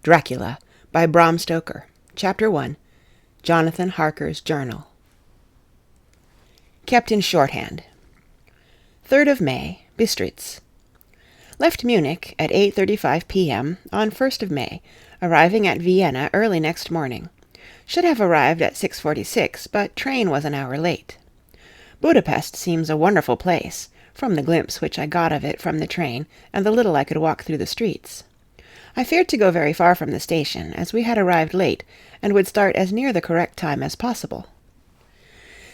Dracula by Bram Stoker. Chapter 1. Jonathan Harker's Journal. Kept in shorthand. 3rd of May, Bistritz. Left Munich at 8:35 p.m. on 1st of May, arriving at Vienna early next morning. Should have arrived at 6:46, but train was an hour late. Budapest seems a wonderful place, from the glimpse which I got of it from the train and the little I could walk through the streets. I feared to go very far from the station, as we had arrived late, and would start as near the correct time as possible.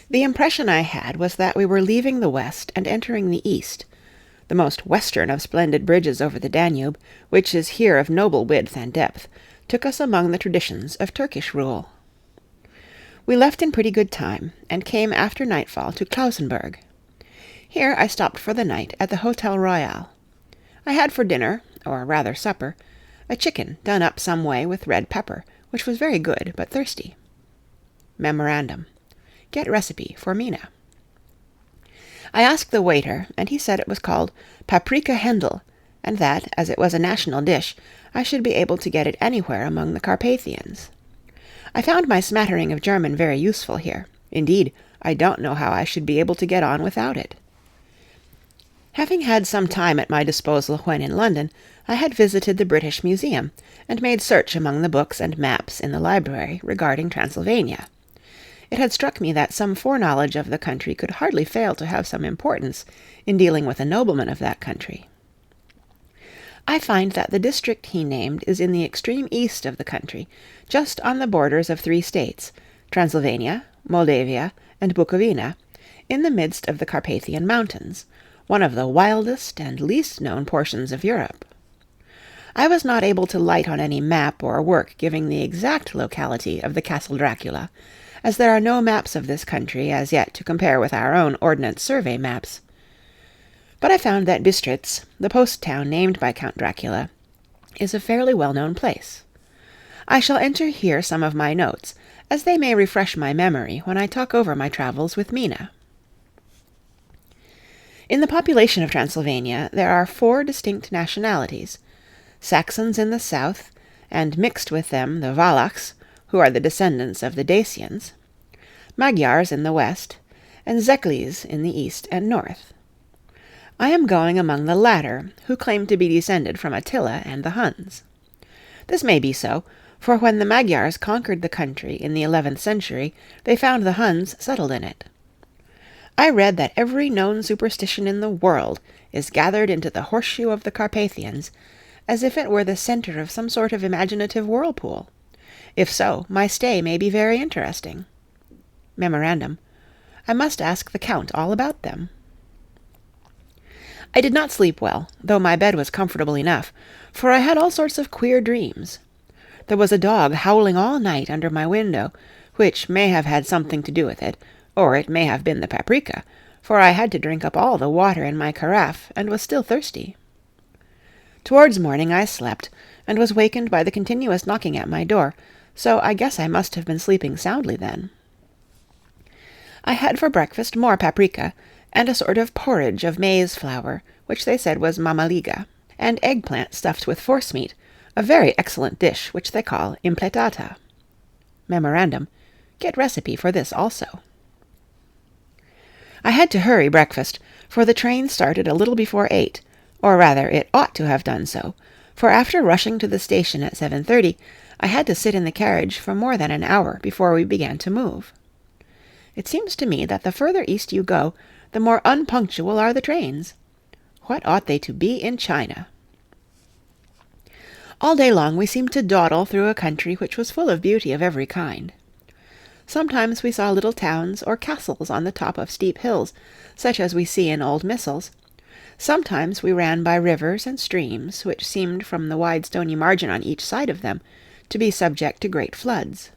The impression I had was that we were leaving the west and entering the east, the most western of splendid bridges over the Danube, which is here of noble width and depth, took us among the traditions of Turkish rule. We left in pretty good time, and came after nightfall to Klausenburg. Here I stopped for the night at the Hotel Royal. I had for dinner, or rather supper, a chicken done up some way with red pepper, which was very good, but thirsty. Memorandum. Get recipe for Mina. I asked the waiter, and he said it was called paprika Händel, and that, as it was a national dish, I should be able to get it anywhere among the Carpathians. I found my smattering of German very useful here. Indeed, I don't know how I should be able to get on without it. Having had some time at my disposal when in London, I had visited the British Museum, and made search among the books and maps in the library regarding Transylvania. It had struck me that some foreknowledge of the country could hardly fail to have some importance in dealing with a nobleman of that country. I find that the district he named is in the extreme east of the country, just on the borders of 3 states, Transylvania, Moldavia, and Bukovina, in the midst of the Carpathian Mountains, one of the wildest and least known portions of Europe. I was not able to light on any map or work giving the exact locality of the Castle Dracula, as there are no maps of this country as yet to compare with our own Ordnance Survey maps. But I found that Bistritz, the post town named by Count Dracula, is a fairly well-known place. I shall enter here some of my notes, as they may refresh my memory when I talk over my travels with Mina. In the population of Transylvania there are 4 distinct nationalities: Saxons in the south, and mixed with them the Wallachs, who are the descendants of the Dacians, Magyars in the west, and Zekles in the east and north. I am going among the latter, who claim to be descended from Attila and the Huns. This may be so, for when the Magyars conquered the country in the 11th century, they found the Huns settled in it. I read that every known superstition in the world is gathered into the horseshoe of the Carpathians, as if it were the centre of some sort of imaginative whirlpool. If so, my stay may be very interesting. Memorandum. I must ask the Count all about them. I did not sleep well, though my bed was comfortable enough, for I had all sorts of queer dreams. There was a dog howling all night under my window, which may have had something to do with it, or it may have been the paprika, for I had to drink up all the water in my carafe, and was still thirsty. Towards morning I slept, and was wakened by the continuous knocking at my door, so I guess I must have been sleeping soundly then. I had for breakfast more paprika, and a sort of porridge of maize flour, which they said was mamaliga, and eggplant stuffed with forcemeat, a very excellent dish which they call impletata. Memorandum. Get recipe for this also. I had to hurry breakfast, for the train started a little before 8, or rather it ought to have done so, for after rushing to the station at 7:30, I had to sit in the carriage for more than an hour before we began to move. It seems to me that the further east you go, the more unpunctual are the trains. What ought they to be in China? All day long we seemed to dawdle through a country which was full of beauty of every kind. Sometimes we saw little towns or castles on the top of steep hills, such as we see in old missals. Sometimes we ran by rivers and streams, which seemed, from the wide stony margin on each side of them, to be subject to great floods.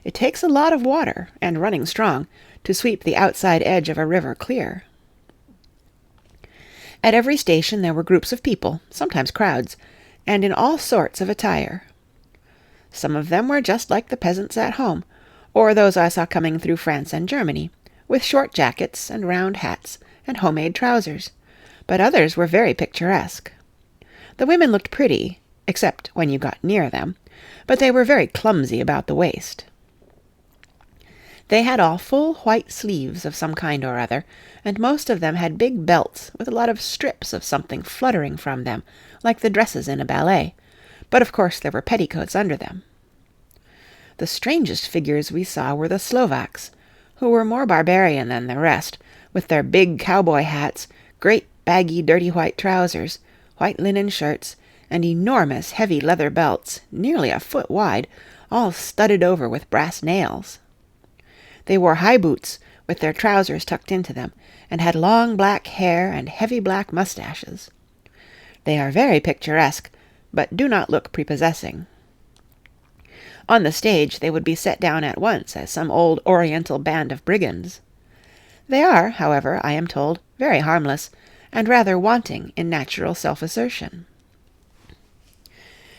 It takes a lot of water, and running strong, to sweep the outside edge of a river clear. At every station there were groups of people, sometimes crowds, and in all sorts of attire. Some of them were just like the peasants at home, or those I saw coming through France and Germany, with short jackets and round hats and homemade trousers, but others were very picturesque. The women looked pretty, except when you got near them, but they were very clumsy about the waist. They had all full white sleeves of some kind or other, and most of them had big belts with a lot of strips of something fluttering from them, like the dresses in a ballet, but of course there were petticoats under them. The strangest figures we saw were the Slovaks, who were more barbarian than the rest, with their big cowboy hats, great baggy dirty white trousers, white linen shirts, and enormous heavy leather belts, nearly a foot wide, all studded over with brass nails. They wore high boots, with their trousers tucked into them, and had long black hair and heavy black mustaches. They are very picturesque, but do not look prepossessing. On the stage they would be set down at once as some old Oriental band of brigands. They are, however, I am told, very harmless, and rather wanting in natural self-assertion.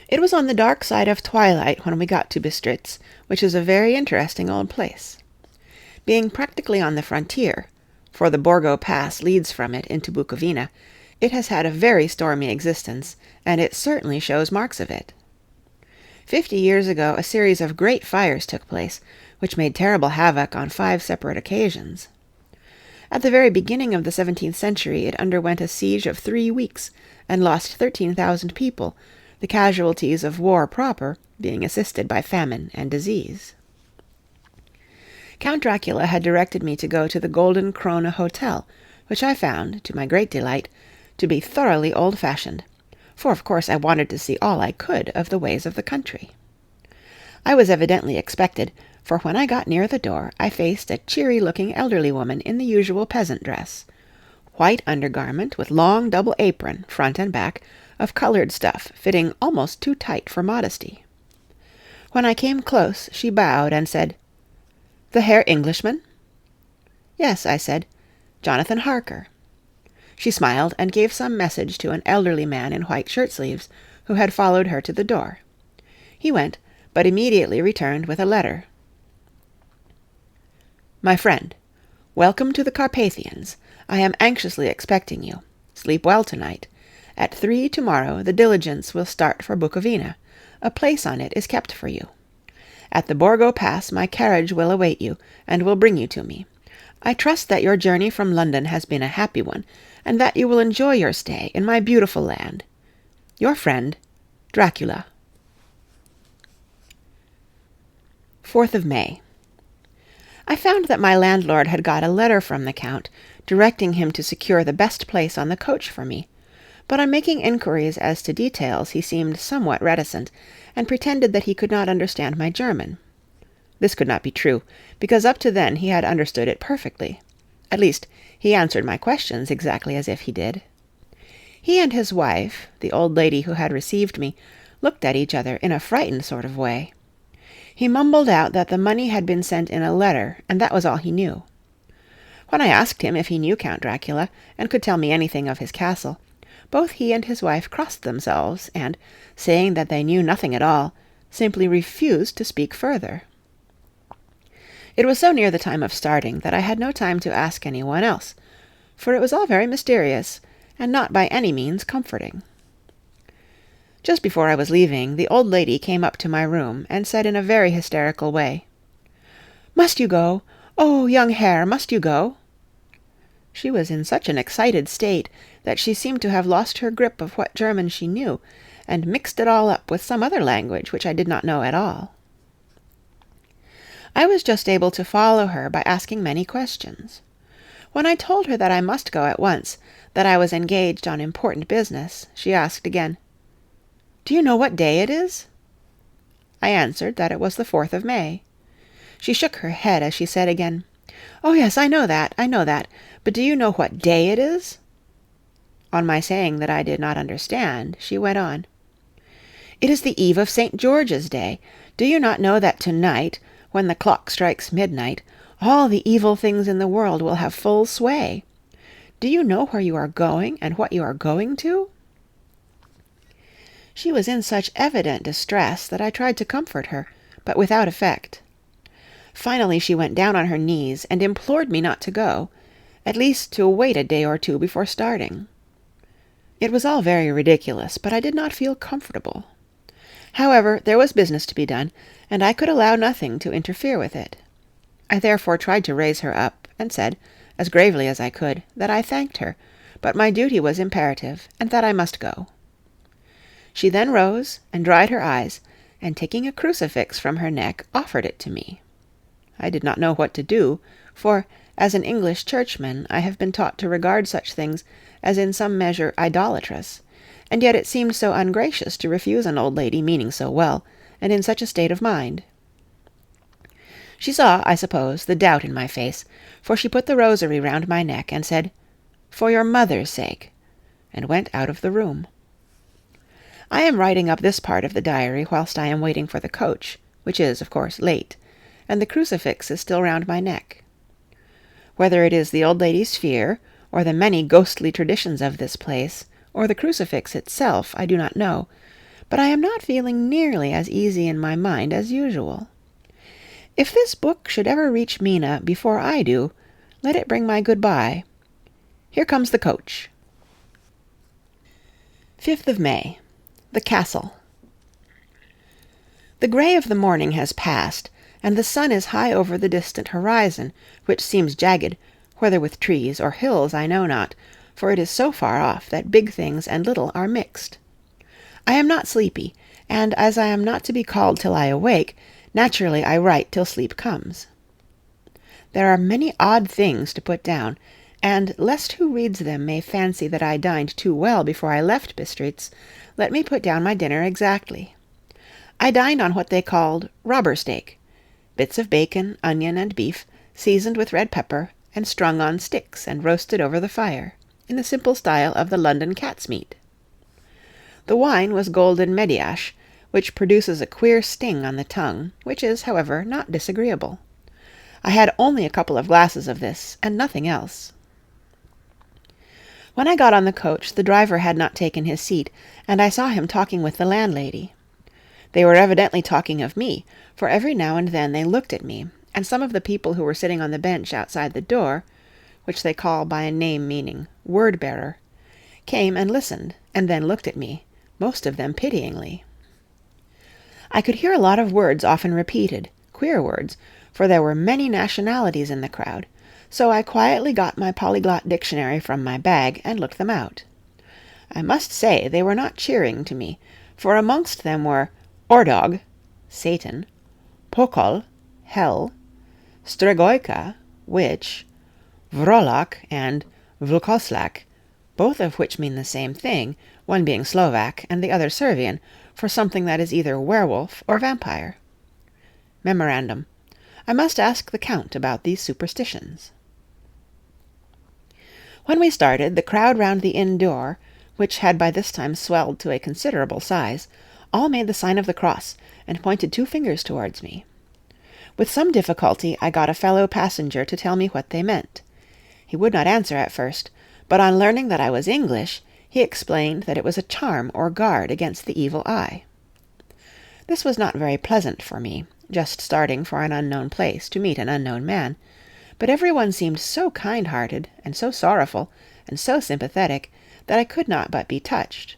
It was on the dark side of twilight when we got to Bistritz, which is a very interesting old place. Being practically on the frontier, for the Borgo Pass leads from it into Bukovina, it has had a very stormy existence, and it certainly shows marks of it. 50 years ago a series of great fires took place, which made terrible havoc on 5 separate occasions. At the very beginning of the 17th century it underwent a siege of 3 weeks, and lost 13,000 people, the casualties of war proper being assisted by famine and disease. Count Dracula had directed me to go to the Golden Krone Hotel, which I found, to my great delight, to be thoroughly old-fashioned, for of course I wanted to see all I could of the ways of the country. I was evidently expected, for when I got near the door I faced a cheery-looking elderly woman in the usual peasant dress, white undergarment with long double apron, front and back, of coloured stuff fitting almost too tight for modesty. When I came close she bowed and said, "The Herr Englishman?" "Yes," I said, "Jonathan Harker." She smiled and gave some message to an elderly man in white shirt-sleeves, who had followed her to the door. He went, but immediately returned with a letter. "My friend, welcome to the Carpathians. I am anxiously expecting you. Sleep well tonight. At 3 tomorrow the diligence will start for Bukovina. A place on it is kept for you. At the Borgo Pass my carriage will await you, and will bring you to me. I trust that your journey from London has been a happy one, and that you will enjoy your stay in my beautiful land. Your friend, Dracula." 4th of May. I found that my landlord had got a letter from the Count, directing him to secure the best place on the coach for me, but on making inquiries as to details he seemed somewhat reticent, and pretended that he could not understand my German. This could not be true, because up to then he had understood it perfectly. At least, he answered my questions exactly as if he did. He and his wife, the old lady who had received me, looked at each other in a frightened sort of way. He mumbled out that the money had been sent in a letter, and that was all he knew. When I asked him if he knew Count Dracula, and could tell me anything of his castle, both he and his wife crossed themselves, and, saying that they knew nothing at all, simply refused to speak further. It was so near the time of starting that I had no time to ask anyone else, for it was all very mysterious, and not by any means comforting. Just before I was leaving, the old lady came up to my room, and said in a very hysterical way, "Must you go? Oh, young Herr, must you go?" She was in such an excited state that she seemed to have lost her grip of what German she knew, and mixed it all up with some other language which I did not know at all. I was just able to follow her by asking many questions. When I told her that I must go at once, that I was engaged on important business, she asked again, "Do you know what day it is?" I answered that it was the 4th of May. She shook her head as she said again, "Oh yes, I know that, but do you know what day it is?" On my saying that I did not understand, she went on, "It is the eve of St. George's Day. Do you not know that tonight, when the clock strikes midnight, all the evil things in the world will have full sway? Do you know where you are going, and what you are going to?" She was in such evident distress that I tried to comfort her, but without effect. Finally she went down on her knees and implored me not to go, at least to wait a day or 2 before starting. It was all very ridiculous, but I did not feel comfortable. However, there was business to be done, and I could allow nothing to interfere with it. I therefore tried to raise her up, and said, as gravely as I could, that I thanked her, but my duty was imperative, and that I must go. She then rose and dried her eyes, and taking a crucifix from her neck, offered it to me. I did not know what to do, for, as an English churchman, I have been taught to regard such things as in some measure idolatrous, and yet it seemed so ungracious to refuse an old lady meaning so well, and in such a state of mind. She saw, I suppose, the doubt in my face, for she put the rosary round my neck, and said, "For your mother's sake," and went out of the room. I am writing up this part of the diary whilst I am waiting for the coach, which is, of course, late, and the crucifix is still round my neck. Whether it is the old lady's fear, or the many ghostly traditions of this place, or the crucifix itself, I do not know, but I am not feeling nearly as easy in my mind as usual. If this book should ever reach Mina before I do, let it bring my good-bye. Here comes the coach. 5th of May. The Castle. The grey of the morning has passed, and the sun is high over the distant horizon, which seems jagged, whether with trees or hills I know not, for it is so far off that big things and little are mixed. I am not sleepy, and as I am not to be called till I awake, naturally I write till sleep comes. There are many odd things to put down, and lest who reads them may fancy that I dined too well before I left Bistritz, let me put down my dinner exactly. I dined on what they called robber steak, bits of bacon, onion, and beef, seasoned with red pepper, and strung on sticks and roasted over the fire, in the simple style of the London cat's meat. The wine was golden mediash, which produces a queer sting on the tongue, which is, however, not disagreeable. I had only a couple of glasses of this, and nothing else. When I got on the coach, the driver had not taken his seat, and I saw him talking with the landlady. They were evidently talking of me, for every now and then they looked at me, and some of the people who were sitting on the bench outside the door, which they call by a name meaning word-bearer, came and listened, and then looked at me, most of them pityingly. I could hear a lot of words often repeated, queer words, for there were many nationalities in the crowd, so I quietly got my polyglot dictionary from my bag and looked them out. I must say they were not cheering to me, for amongst them were Ordog, Satan, Pokol, Hell, Stregoica, Witch, Vrolak, and Vlkoslak, both of which mean the same thing, one being Slovak and the other Servian, for something that is either werewolf or vampire. Memorandum: I must ask the Count about these superstitions. When we started, the crowd round the inn door, which had by this time swelled to a considerable size, all made the sign of the cross, and pointed 2 fingers towards me. With some difficulty I got a fellow passenger to tell me what they meant. He would not answer at first, but on learning that I was English, he explained that it was a charm or guard against the evil eye. This was not very pleasant for me, just starting for an unknown place to meet an unknown man, but everyone seemed so kind-hearted, and so sorrowful, and so sympathetic, that I could not but be touched.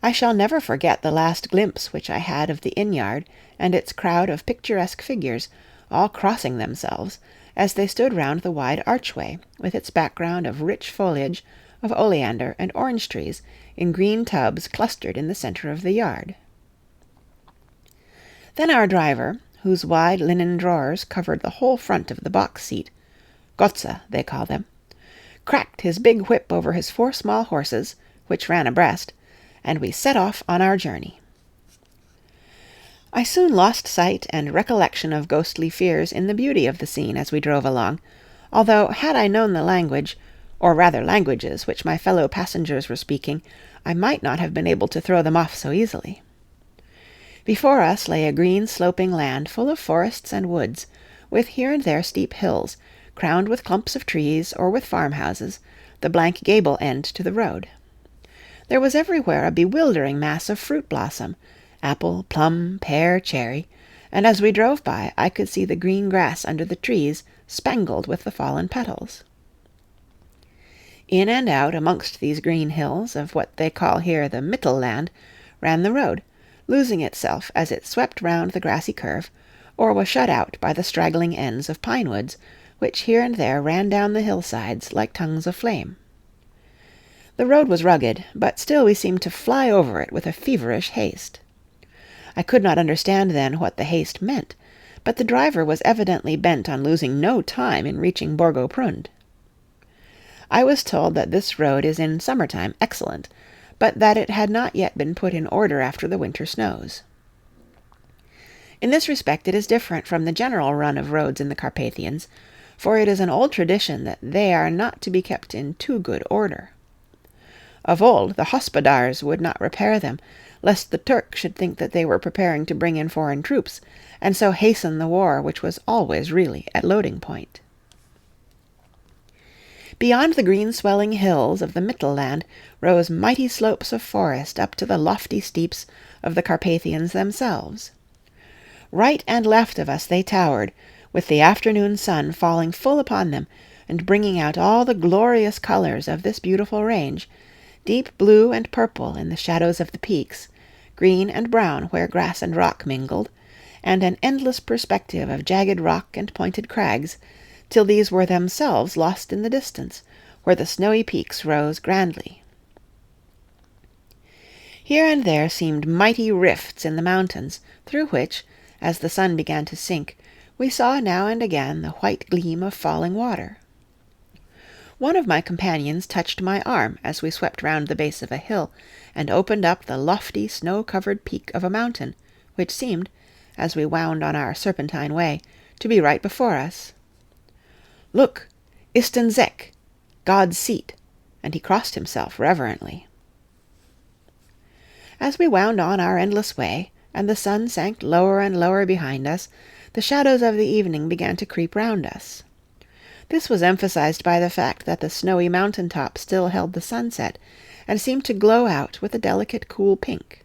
I shall never forget the last glimpse which I had of the inn-yard, and its crowd of picturesque figures, all crossing themselves, as they stood round the wide archway, with its background of rich foliage, of oleander and orange trees, in green tubs clustered in the centre of the yard. Then our driver, whose wide linen drawers covered the whole front of the box-seat, Gotza they call them, cracked his big whip over his 4 small horses, which ran abreast, and we set off on our journey. I soon lost sight and recollection of ghostly fears in the beauty of the scene as we drove along, although had I known the language, or rather languages, which my fellow passengers were speaking, I might not have been able to throw them off so easily. Before us lay a green sloping land full of forests and woods, with here and there steep hills, crowned with clumps of trees or with farmhouses, the blank gable end to the road. There was everywhere a bewildering mass of fruit blossom, apple, plum, pear, cherry, and as we drove by I could see the green grass under the trees spangled with the fallen petals. In and out amongst these green hills of what they call here the Mittelland ran the road, losing itself as it swept round the grassy curve, or was shut out by the straggling ends of pine woods, which here and there ran down the hillsides like tongues of flame. The road was rugged, but still we seemed to fly over it with a feverish haste. I could not understand then what the haste meant, but the driver was evidently bent on losing no time in reaching Borgo Prund. I was told that this road is in summer-time excellent, but that it had not yet been put in order after the winter snows. In this respect it is different from the general run of roads in the Carpathians, for it is an old tradition that they are not to be kept in too good order. Of old the hospodars would not repair them, lest the Turk should think that they were preparing to bring in foreign troops, and so hasten the war which was always really at loading point. Beyond the green swelling hills of the Mittelland rose mighty slopes of forest up to the lofty steeps of the Carpathians themselves. Right and left of us they towered, with the afternoon sun falling full upon them, and bringing out all the glorious colours of this beautiful range, deep blue and purple in the shadows of the peaks, green and brown where grass and rock mingled, and an endless perspective of jagged rock and pointed crags, till these were themselves lost in the distance, where the snowy peaks rose grandly. Here and there seemed mighty rifts in the mountains, through which, as the sun began to sink, we saw now and again the white gleam of falling water. One of my companions touched my arm as we swept round the base of a hill, and opened up the lofty snow-covered peak of a mountain, which seemed, as we wound on our serpentine way, to be right before us. "Look, Istenzek, God's seat," and he crossed himself reverently. As we wound on our endless way, and the sun sank lower and lower behind us, the shadows of the evening began to creep round us. This was emphasized by the fact that the snowy mountain-top still held the sunset, and seemed to glow out with a delicate cool pink.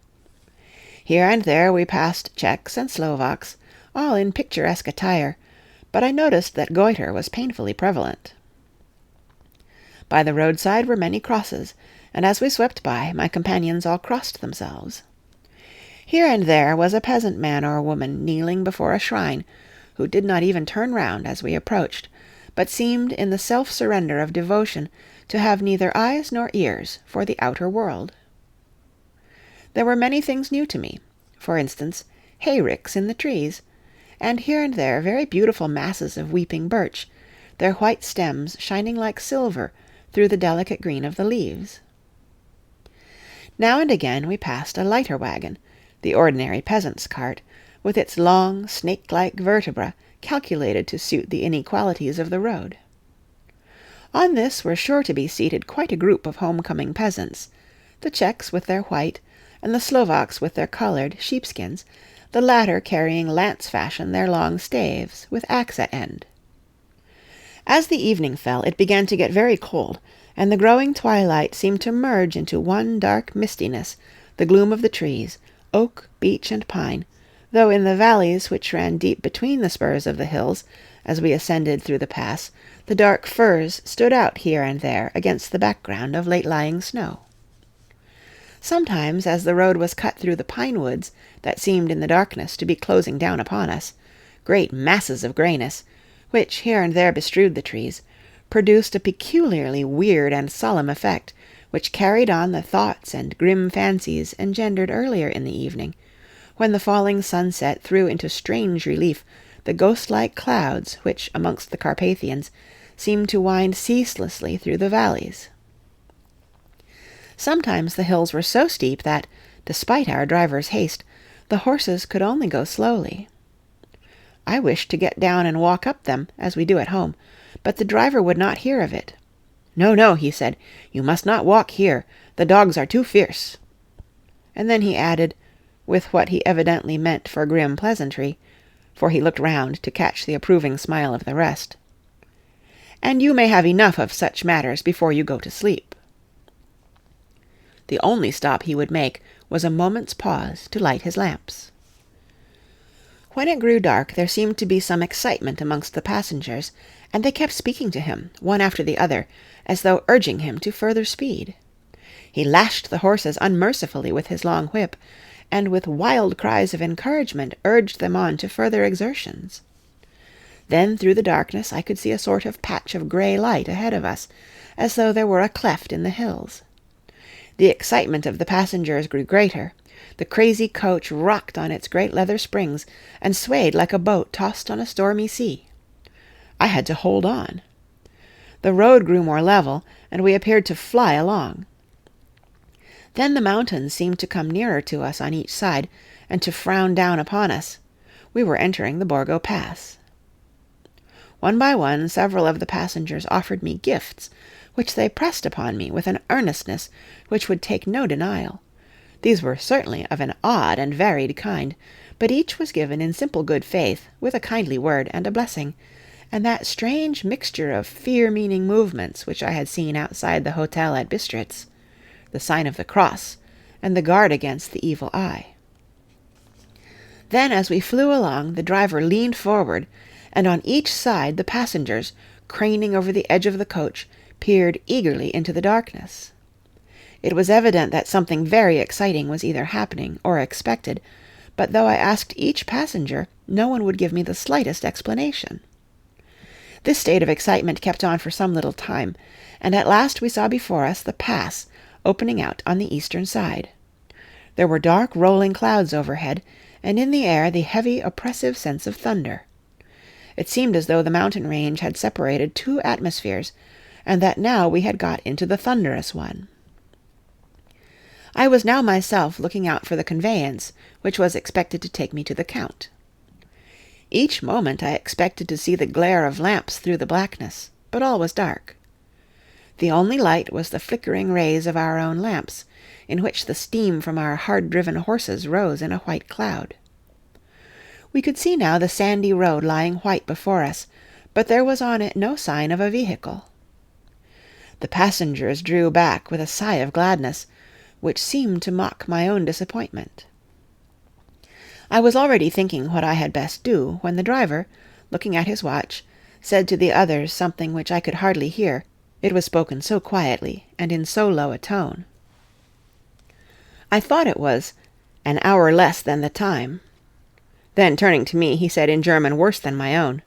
Here and there we passed Czechs and Slovaks, all in picturesque attire, but I noticed that goitre was painfully prevalent. By the roadside were many crosses, and as we swept by, my companions all crossed themselves. Here and there was a peasant man or woman kneeling before a shrine, who did not even turn round as we approached, but seemed in the self-surrender of devotion to have neither eyes nor ears for the outer world. There were many things new to me, for instance, hayricks in the trees, and here and there very beautiful masses of weeping birch, their white stems shining like silver through the delicate green of the leaves. Now and again we passed a lighter wagon, the ordinary peasant's cart, with its long, snake-like vertebra calculated to suit the inequalities of the road. On this were sure to be seated quite a group of home-coming peasants, the Czechs with their white, and the Slovaks with their coloured, sheepskins, the latter carrying lance-fashion their long staves, with axe at end. As the evening fell, it began to get very cold, and the growing twilight seemed to merge into one dark mistiness the gloom of the trees, oak, beech, and pine, though in the valleys which ran deep between the spurs of the hills, as we ascended through the pass, the dark firs stood out here and there against the background of late-lying snow. Sometimes, as the road was cut through the pine woods that seemed in the darkness to be closing down upon us, great masses of greyness, which here and there bestrewed the trees, produced a peculiarly weird and solemn effect, which carried on the thoughts and grim fancies engendered earlier in the evening, when the falling sunset threw into strange relief the ghost-like clouds which, amongst the Carpathians, seemed to wind ceaselessly through the valleys. Sometimes the hills were so steep that, despite our driver's haste, the horses could only go slowly. I wished to get down and walk up them, as we do at home, but the driver would not hear of it. "No, no," he said, "you must not walk here. The dogs are too fierce." And then he added, with what he evidently meant for grim pleasantry, for he looked round to catch the approving smile of the rest, "And you may have enough of such matters before you go to sleep." The only stop he would make was a moment's pause to light his lamps. When it grew dark, there seemed to be some excitement amongst the passengers, and they kept speaking to him, one after the other, as though urging him to further speed. He lashed the horses unmercifully with his long whip, and with wild cries of encouragement urged them on to further exertions. Then through the darkness I could see a sort of patch of grey light ahead of us, as though there were a cleft in the hills. The excitement of the passengers grew greater. The crazy coach rocked on its great leather springs and swayed like a boat tossed on a stormy sea. I had to hold on. The road grew more level, and we appeared to fly along. Then the mountains seemed to come nearer to us on each side, and to frown down upon us. We were entering the Borgo Pass. One by one, several of the passengers offered me gifts, which they pressed upon me with an earnestness which would take no denial. These were certainly of an odd and varied kind, but each was given in simple good faith, with a kindly word and a blessing, and that strange mixture of fear-meaning movements which I had seen outside the hotel at Bistritz, the sign of the cross, and the guard against the evil eye. Then, as we flew along, the driver leaned forward, and on each side the passengers, craning over the edge of the coach, peered eagerly into the darkness. It was evident that something very exciting was either happening or expected, but though I asked each passenger, no one would give me the slightest explanation. This state of excitement kept on for some little time, and at last we saw before us the pass opening out on the eastern side. There were dark rolling clouds overhead, and in the air the heavy, oppressive sense of thunder. It seemed as though the mountain range had separated two atmospheres, and that now we had got into the thunderous one. I was now myself looking out for the conveyance, which was expected to take me to the Count. Each moment I expected to see the glare of lamps through the blackness, but all was dark. The only light was the flickering rays of our own lamps, in which the steam from our hard-driven horses rose in a white cloud. We could see now the sandy road lying white before us, but there was on it no sign of a vehicle. The passengers drew back with a sigh of gladness, which seemed to mock my own disappointment. I was already thinking what I had best do, when the driver, looking at his watch, said to the others something which I could hardly hear, it was spoken so quietly and in so low a tone. I thought it was an hour less than the time. Then, turning to me, he said in German worse than my own,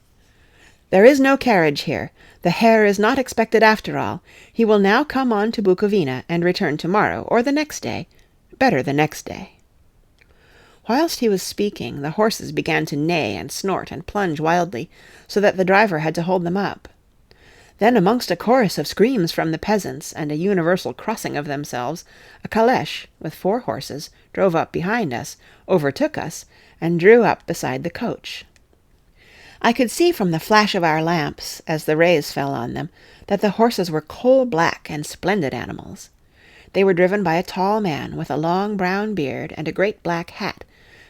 "There is no carriage here. The Herr is not expected after all. He will now come on to Bukowina and return tomorrow, or the next day. Better the next day." Whilst he was speaking, the horses began to neigh and snort and plunge wildly, so that the driver had to hold them up. Then, amongst a chorus of screams from the peasants and a universal crossing of themselves, a calèche, with 4 horses, drove up behind us, overtook us, and drew up beside the coach. I could see from the flash of our lamps, as the rays fell on them, that the horses were coal-black and splendid animals. They were driven by a tall man with a long brown beard and a great black hat,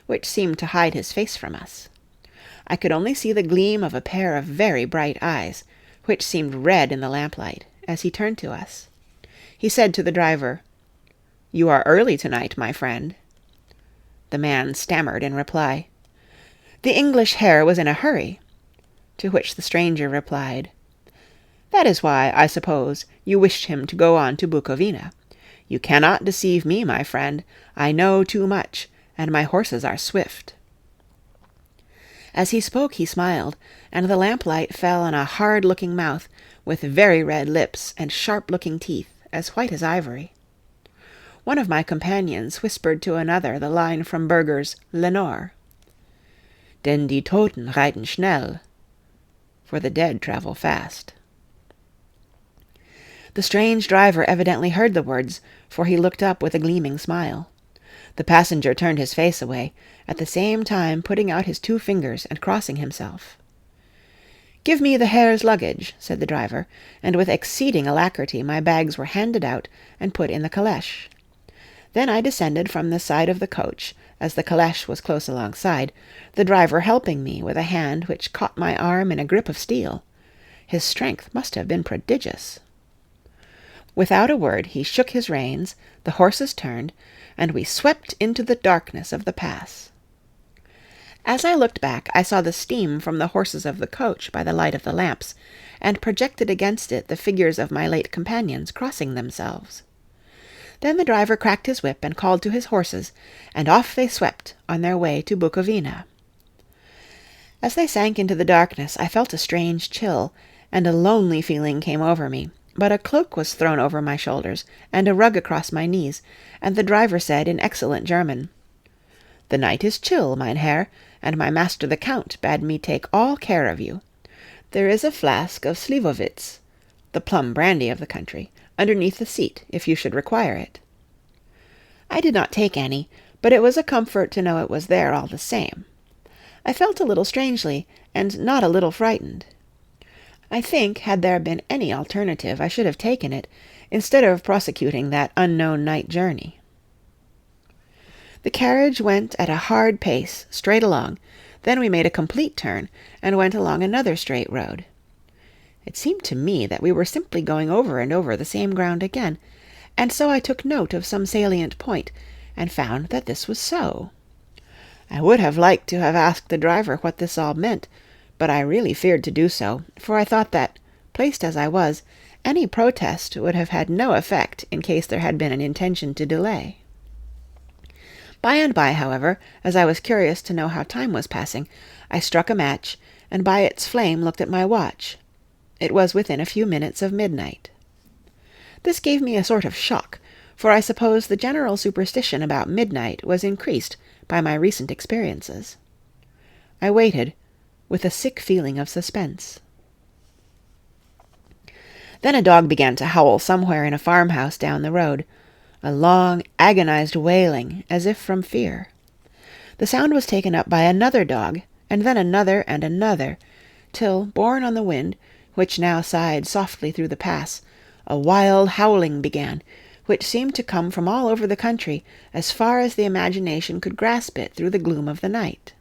which seemed to hide his face from us. I could only see the gleam of a pair of very bright eyes, which seemed red in the lamplight, as he turned to us. He said to the driver, "You are early tonight, my friend." The man stammered in reply, "The English Herr was in a hurry," to which the stranger replied, "That is why, I suppose, you wished him to go on to Bukowina. You cannot deceive me, my friend. I know too much, and my horses are swift." As he spoke he smiled, and the lamplight fell on a hard-looking mouth, with very red lips and sharp-looking teeth, as white as ivory. One of my companions whispered to another the line from Burger's Lenore, "Denn die Toten reiten schnell," for the dead travel fast. The strange driver evidently heard the words, for he looked up with a gleaming smile. The passenger turned his face away, at the same time putting out his 2 fingers and crossing himself. "Give me the Herr's luggage," said the driver, and with exceeding alacrity my bags were handed out and put in the calèche. Then I descended from the side of the coach, as the calèche was close alongside, the driver helping me with a hand which caught my arm in a grip of steel. His strength must have been prodigious. Without a word he shook his reins, the horses turned, and we swept into the darkness of the pass. As I looked back, I saw the steam from the horses of the coach by the light of the lamps, and projected against it the figures of my late companions crossing themselves. Then the driver cracked his whip and called to his horses, and off they swept on their way to Bukovina. As they sank into the darkness, I felt a strange chill, and a lonely feeling came over me, but a cloak was thrown over my shoulders, and a rug across my knees, and the driver said in excellent German, "The night is chill, mein Herr, and my master the Count bade me take all care of you. There is a flask of slivovitz, the plum brandy of the country, underneath the seat, if you should require it." I did not take any, but it was a comfort to know it was there all the same. I felt a little strangely, and not a little frightened. I think, had there been any alternative, I should have taken it, instead of prosecuting that unknown night journey. The carriage went at a hard pace, straight along. Then we made a complete turn, and went along another straight road. It seemed to me that we were simply going over and over the same ground again, and so I took note of some salient point, and found that this was so. I would have liked to have asked the driver what this all meant, but I really feared to do so, for I thought that, placed as I was, any protest would have had no effect in case there had been an intention to delay. By and by, however, as I was curious to know how time was passing, I struck a match, and by its flame looked at my watch. It was within a few minutes of midnight. This gave me a sort of shock, for I suppose the general superstition about midnight was increased by my recent experiences. I waited, with a sick feeling of suspense. Then a dog began to howl somewhere in a farmhouse down the road, a long, agonized wailing, as if from fear. The sound was taken up by another dog, and then another and another, till, borne on the wind, which now sighed softly through the pass, a wild howling began, which seemed to come from all over the country, as far as the imagination could grasp it through the gloom of the night.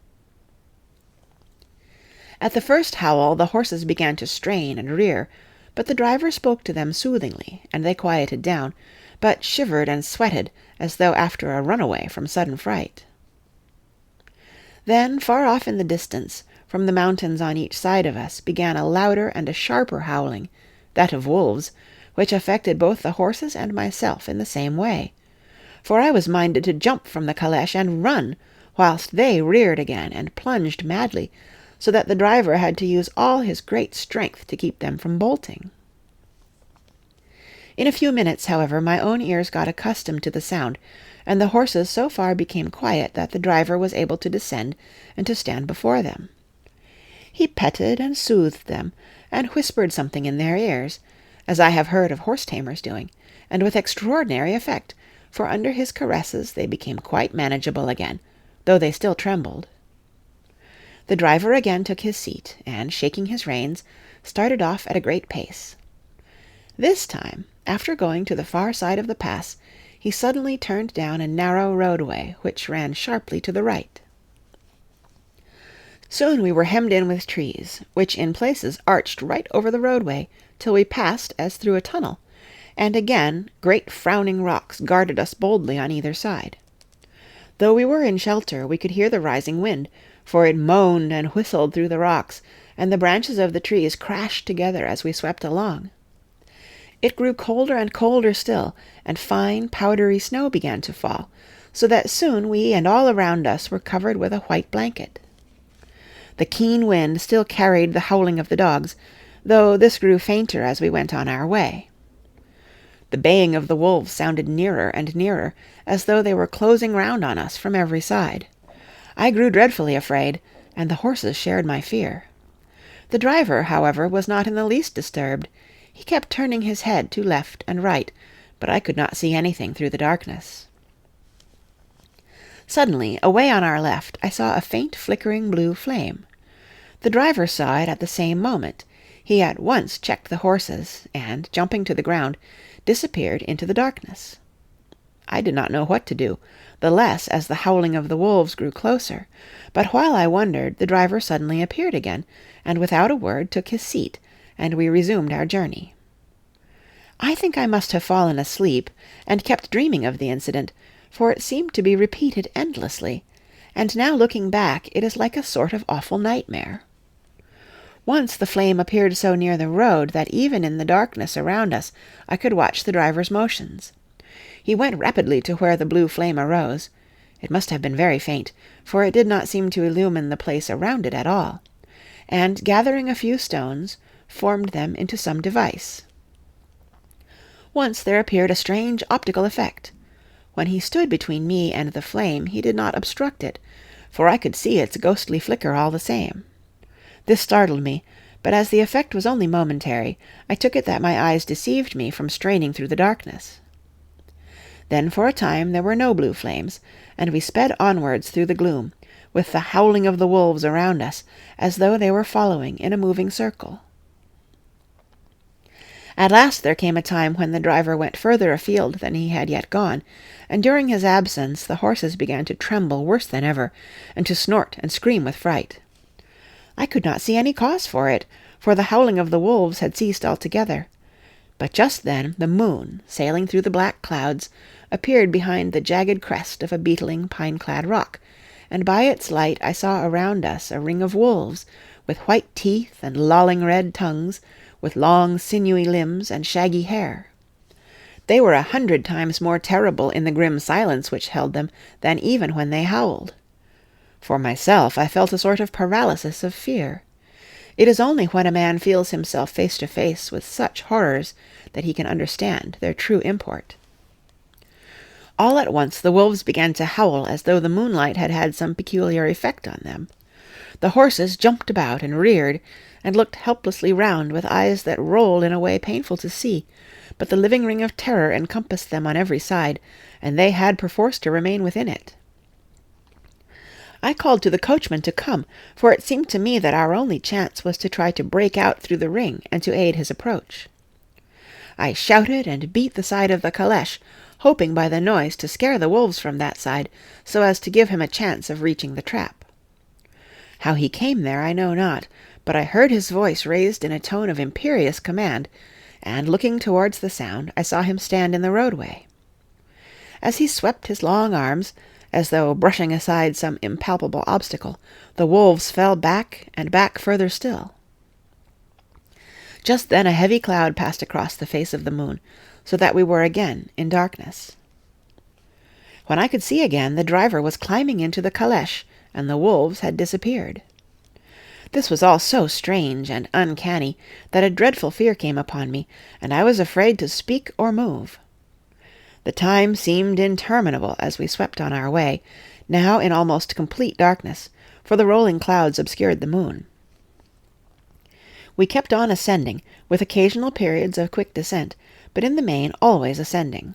At the first howl the horses began to strain and rear, but the driver spoke to them soothingly, and they quieted down, but shivered and sweated as though after a runaway from sudden fright. Then, far off in the distance, from the mountains on each side of us, began a louder and a sharper howling, that of wolves, which affected both the horses and myself in the same way, for I was minded to jump from the calèche and run, whilst they reared again and plunged madly, so that the driver had to use all his great strength to keep them from bolting. In a few minutes, however, my own ears got accustomed to the sound, and the horses so far became quiet that the driver was able to descend and to stand before them. He petted and soothed them, and whispered something in their ears, as I have heard of horse-tamers doing, and with extraordinary effect, for under his caresses they became quite manageable again, though they still trembled. The driver again took his seat, and, shaking his reins, started off at a great pace. This time, after going to the far side of the pass, he suddenly turned down a narrow roadway which ran sharply to the right. Soon we were hemmed in with trees, which in places arched right over the roadway, till we passed as through a tunnel, and again great frowning rocks guarded us boldly on either side. Though we were in shelter, we could hear the rising wind, for it moaned and whistled through the rocks, and the branches of the trees crashed together as we swept along. It grew colder and colder still, and fine, powdery snow began to fall, so that soon we and all around us were covered with a white blanket. The keen wind still carried the howling of the dogs, though this grew fainter as we went on our way. The baying of the wolves sounded nearer and nearer, as though they were closing round on us from every side. I grew dreadfully afraid, and the horses shared my fear. The driver, however, was not in the least disturbed. He kept turning his head to left and right, but I could not see anything through the darkness. Suddenly, away on our left, I saw a faint flickering blue flame. The driver saw it at the same moment. He at once checked the horses, and, jumping to the ground, disappeared into the darkness. I did not know what to do, the less as the howling of the wolves grew closer, but while I wondered, the driver suddenly appeared again, and without a word took his seat, and we resumed our journey. I think I must have fallen asleep, and kept dreaming of the incident, for it seemed to be repeated endlessly, and now looking back it is like a sort of awful nightmare. Once the flame appeared so near the road that even in the darkness around us I could watch the driver's motions. He went rapidly to where the blue flame arose. It must have been very faint, for it did not seem to illumine the place around it at all, and, gathering a few stones, formed them into some device. Once there appeared a strange optical effect. When he stood between me and the flame, he did not obstruct it, for I could see its ghostly flicker all the same. This startled me, but as the effect was only momentary, I took it that my eyes deceived me from straining through the darkness. Then for a time there were no blue flames, and we sped onwards through the gloom, with the howling of the wolves around us, as though they were following in a moving circle. At last there came a time when the driver went further afield than he had yet gone, and during his absence the horses began to tremble worse than ever, and to snort and scream with fright. I could not see any cause for it, for the howling of the wolves had ceased altogether. But just then the moon, sailing through the black clouds, appeared behind the jagged crest of a beetling, pine-clad rock, and by its light I saw around us a ring of wolves, with white teeth and lolling red tongues, with long sinewy limbs and shaggy hair. They were 100 times more terrible in the grim silence which held them than even when they howled. For myself, I felt a sort of paralysis of fear. It is only when a man feels himself face to face with such horrors that he can understand their true import. All at once the wolves began to howl as though the moonlight had had some peculiar effect on them. The horses jumped about and reared, and looked helplessly round with eyes that rolled in a way painful to see, but the living ring of terror encompassed them on every side, and they had perforce to remain within it. I called to the coachman to come, for it seemed to me that our only chance was to try to break out through the ring and to aid his approach. I shouted and beat the side of the calèche, hoping by the noise to scare the wolves from that side, so as to give him a chance of reaching the trap. How he came there I know not, but I heard his voice raised in a tone of imperious command, and looking towards the sound, I saw him stand in the roadway. As he swept his long arms, as though brushing aside some impalpable obstacle, the wolves fell back and back further still. Just then a heavy cloud passed across the face of the moon, so that we were again in darkness. When I could see again, the driver was climbing into the calèche, and the wolves had disappeared. This was all so strange and uncanny that a dreadful fear came upon me, and I was afraid to speak or move. The time seemed interminable as we swept on our way, now in almost complete darkness, for the rolling clouds obscured the moon. We kept on ascending, with occasional periods of quick descent, but in the main always ascending.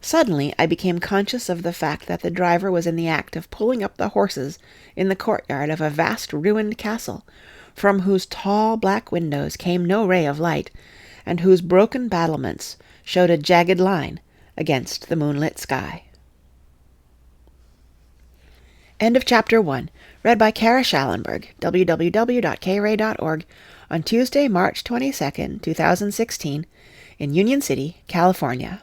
Suddenly I became conscious of the fact that the driver was in the act of pulling up the horses in the courtyard of a vast ruined castle, from whose tall black windows came no ray of light, and whose broken battlements showed a jagged line against the moonlit sky. End of Chapter 1, read by Kara Schallenberg, www.kray.org, on Tuesday, March 22nd, 2016, in Union City, California.